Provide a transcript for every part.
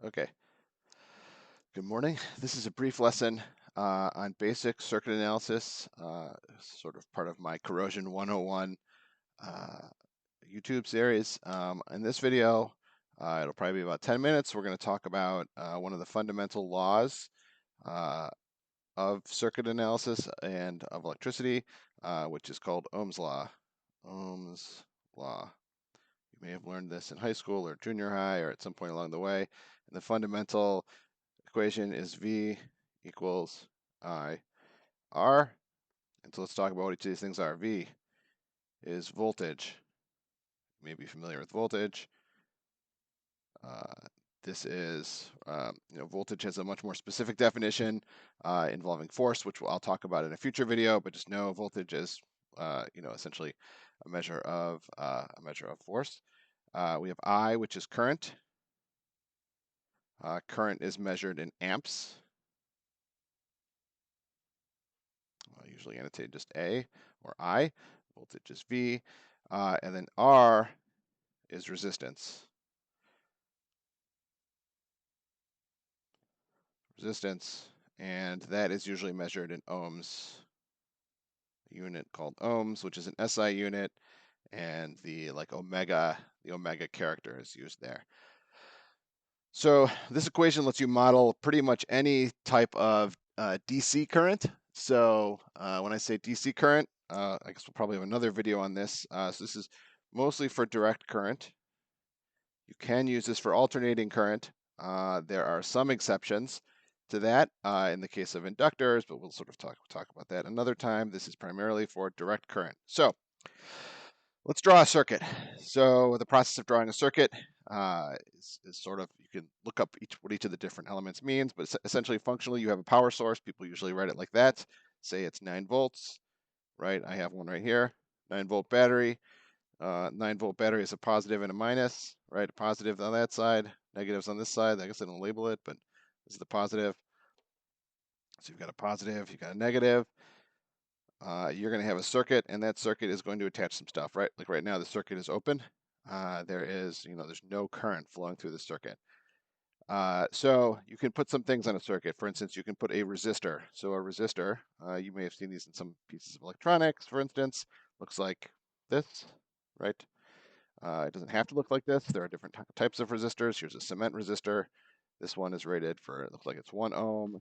Okay, good morning. This is a brief lesson on basic circuit analysis, sort of part of my Corrosion 101 YouTube series. In this video, it'll probably be about 10 minutes. We're going to talk about one of the fundamental laws uh, of circuit analysis and of electricity, which is called Ohm's Law. Ohm's Law. You may have learned this in high school or junior high or at some point along the way. And the fundamental equation is V equals I R. And so let's talk about what each of these things are. V is voltage. You may be familiar with voltage. This is, voltage has a much more specific definition involving force, which I'll talk about in a future video. But just know voltage is, essentially a measure of force. We have I, which is current. Current is measured in amps. I'll usually annotate just A or I. Voltage is V. And then R is resistance. And that is usually measured in ohms. A unit called ohms, which is an SI unit, and the omega character is used there. So this equation lets you model pretty much any type of DC current. So when I say DC current, I guess we'll probably have another video on this. So this is mostly for direct current. You can use this for alternating current. There are some exceptions to that in the case of inductors, but we'll sort of talk about that another time. This is primarily for direct current. So let's draw a circuit. So the process of drawing a circuit is sort of, you can look up what each of the different elements means, but essentially functionally you have a power source. People usually write it like that. Say it's 9 volts, right? I have one right here, 9-volt battery. 9-volt battery is a positive and a minus, right? A positive on that side, negatives on this side. I guess I don't label it, but this is the positive. So you've got a positive, you've got a negative. You're going to have a circuit, and that circuit is going to attach some stuff, right? Like right now, the circuit is open. There's no current flowing through the circuit. So you can put some things on a circuit. For instance, you can put a resistor. So a resistor, you may have seen these in some pieces of electronics, for instance, looks like this, right? It doesn't have to look like this. There are different types of resistors. Here's a cement resistor. This one is rated for, it looks like it's 1 ohm.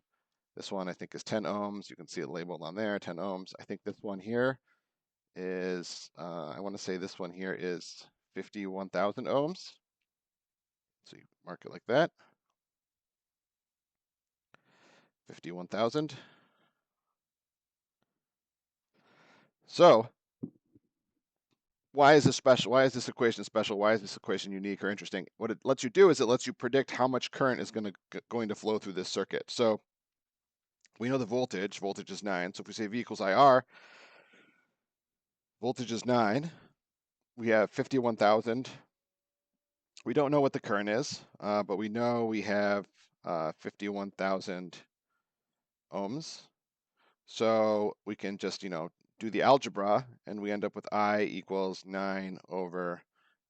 This one I think is 10 ohms. You can see it labeled on there, 10 ohms. I think this one here is, I want to say this one here is 51,000 ohms. So you mark it like that. 51,000. So why is this special? Why is this equation special? Why is this equation unique or interesting? What it lets you do is it lets you predict how much current is going to flow through this circuit. So we know the voltage. Voltage is 9. So if we say V equals IR, voltage is 9. We have 51,000. We don't know what the current is, but we know we have 51,000 ohms. So we can just, do the algebra, and we end up with I equals 9 over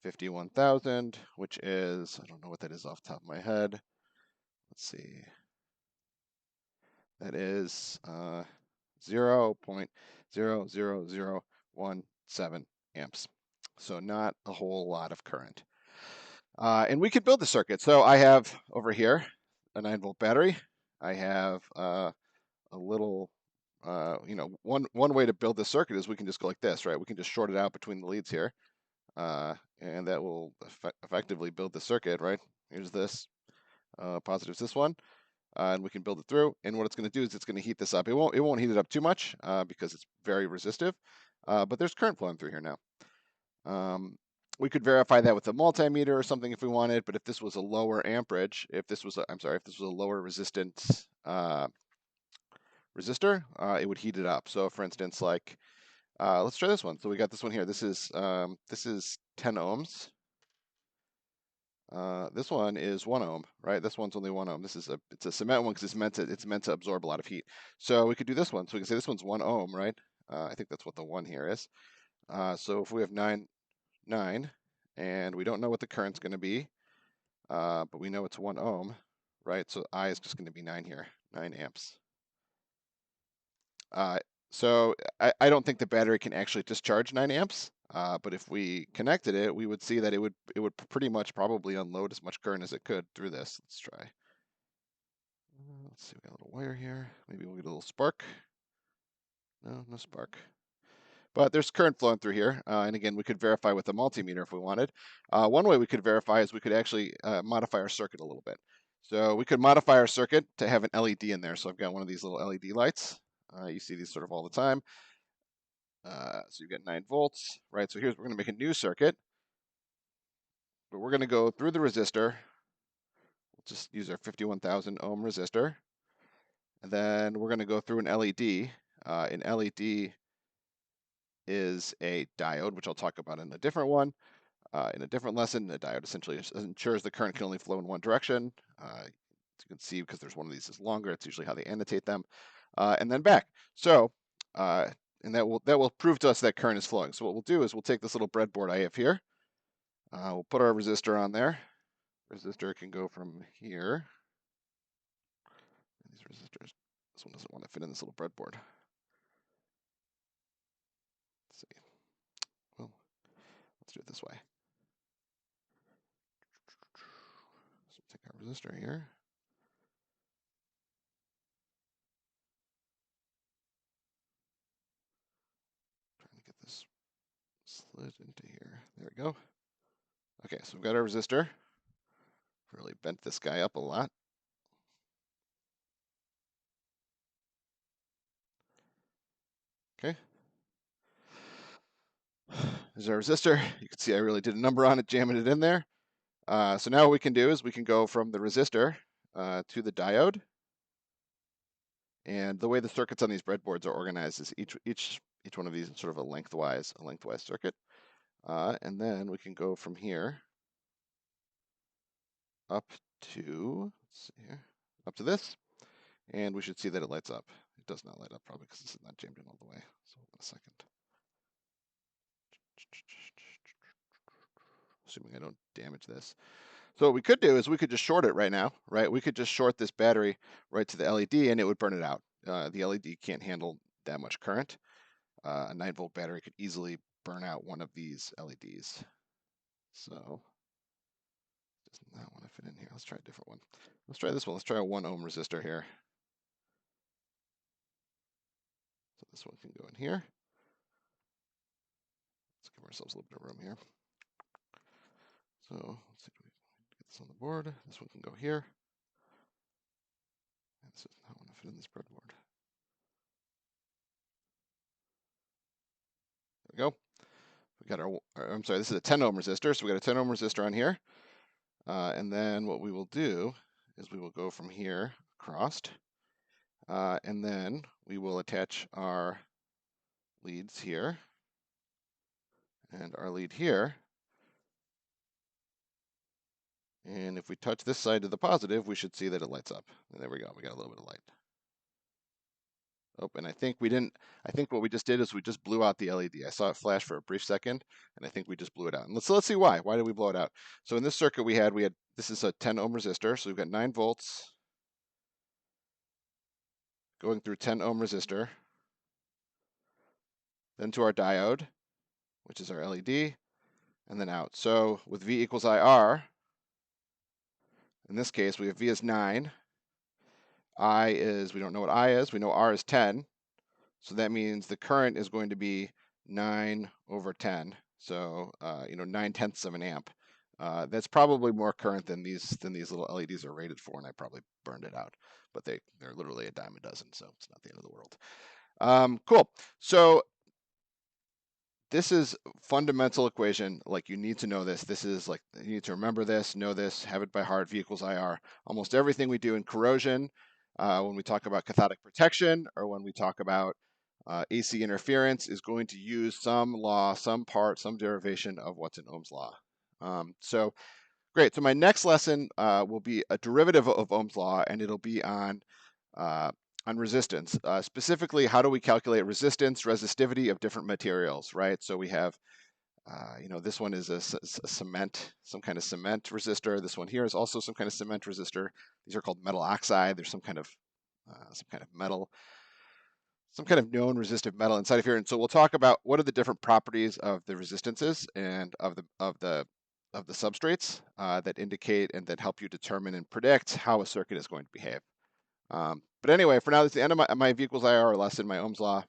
51,000, which is, I don't know what that is off the top of my head. Let's see. That is 0.00017 amps. So not a whole lot of current. And we could build the circuit. So I have over here a 9-volt battery. I have a little, one way to build this circuit is we can just go like this, right? We can just short it out between the leads here. And that will effectively build the circuit, right? Here's this, positive's this one. And we can build it through. And what it's going to do is it's going to heat this up. It won't heat it up too much because it's very resistive. But there's current flowing through here now. We could verify that with a multimeter or something if we wanted. But if this was a lower amperage, if this was a lower resistance resistor, it would heat it up. So for instance, like let's try this one. So we got this one here. This is 10 ohms. This one is 1 ohm, right? This one's only 1 ohm. It's a cement one because it's meant to absorb a lot of heat. So we could do this one. So we can say this one's 1 ohm, right? I think that's what the 1 here is. So if we have 9, and we don't know what the current's going to be, but we know it's 1 ohm, right? So I is just going to be 9 here, 9 amps. So I don't think the battery can actually discharge 9 amps, but if we connected it, we would see that it would pretty much probably unload as much current as it could through this. Let's try. Let's see, we got a little wire here. Maybe we'll get a little spark. No, no spark. But there's current flowing through here, and again, we could verify with a multimeter if we wanted. One way we could verify is we could actually modify our circuit a little bit. So we could modify our circuit to have an LED in there. So I've got one of these little LED lights. You see these sort of all the time. So you've got 9 volts, right? So we're going to make a new circuit, but we're going to go through the resistor. We'll just use our 51,000 ohm resistor, and then we're going to go through an LED. An LED is a diode, which I'll talk about in a different one. In a different lesson, a diode essentially ensures the current can only flow in one direction. As you can see, because there's one of these is longer, it's usually how they annotate them, and then back. So, and that will prove to us that current is flowing. So what we'll do is we'll take this little breadboard I have here. We'll put our resistor on there. Resistor can go from here. These resistors, this one doesn't want to fit in this little breadboard. Let's see. Well, let's do it this way. So we'll take our resistor here. Trying to get this slid into here. There we go. Okay, so we've got our resistor. Really bent this guy up a lot. Okay. There's our resistor. You can see I really did a number on it, jamming it in there. So now what we can do is we can go from the resistor to the diode. And the way the circuits on these breadboards are organized is each one of these is sort of a lengthwise circuit. And then we can go from here up to, let's see here, up to this, and we should see that it lights up. It does not light up probably because this is not jammed in all the way. So hold on a second. Assuming I don't damage this. So what we could do is we could just short it right now, right? We could just short this battery right to the LED and it would burn it out. The LED can't handle that much current. A 9-volt battery could easily burn out one of these LEDs. So does not want to fit in here. Let's try a different one. Let's try this one. Let's try a 1 ohm resistor here. So this one can go in here. Let's give ourselves a little bit of room here. So let's see, get this on the board. This one can go here. And this does not want to fit in this breadboard. There we go. We got I'm sorry, this is a 10 ohm resistor. So we got a 10 ohm resistor on here. And then what we will do is we will go from here across. And then we will attach our leads here and our lead here. And if we touch this side to the positive, we should see that it lights up. And there we go. We got a little bit of light. Oh, and I think what we just did is we just blew out the LED. I saw it flash for a brief second, and I think we just blew it out. And let's see why. Why did we blow it out? So in this circuit we had this is a 10 ohm resistor, so we've got 9 volts going through 10 ohm resistor, then to our diode, which is our LED, and then out. So with V equals IR, in this case we have V is 9, I is, we don't know what I is, we know R is 10, so that means the current is going to be 9 over 10, so 9/10 of an amp. That's probably more current than these little LEDs are rated for, and I probably burned it out. But they're literally a dime a dozen, so it's not the end of the world. Cool. So this is fundamental equation. Like, you need to know this. This is like, you need to remember this, know this, have it by heart. V equals IR. Almost everything we do in corrosion, when we talk about cathodic protection, or when we talk about AC interference, is going to use some law, some part, some derivation of what's in Ohm's law. So great. So my next lesson will be a derivative of Ohm's law, and it'll be on resistance. Specifically, how do we calculate resistance, resistivity of different materials, right? So we have This one is a cement, some kind of cement resistor. This one here is also some kind of cement resistor. These are called metal oxide. There's some kind of metal, some kind of known resistive metal inside of here. And so we'll talk about what are the different properties of the resistances and of the substrates that indicate and that help you determine and predict how a circuit is going to behave. But anyway, for now, that's the end of my V equals IR lesson, my Ohm's law.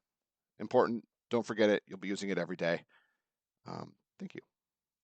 Important. Don't forget it. You'll be using it every day. Thank you.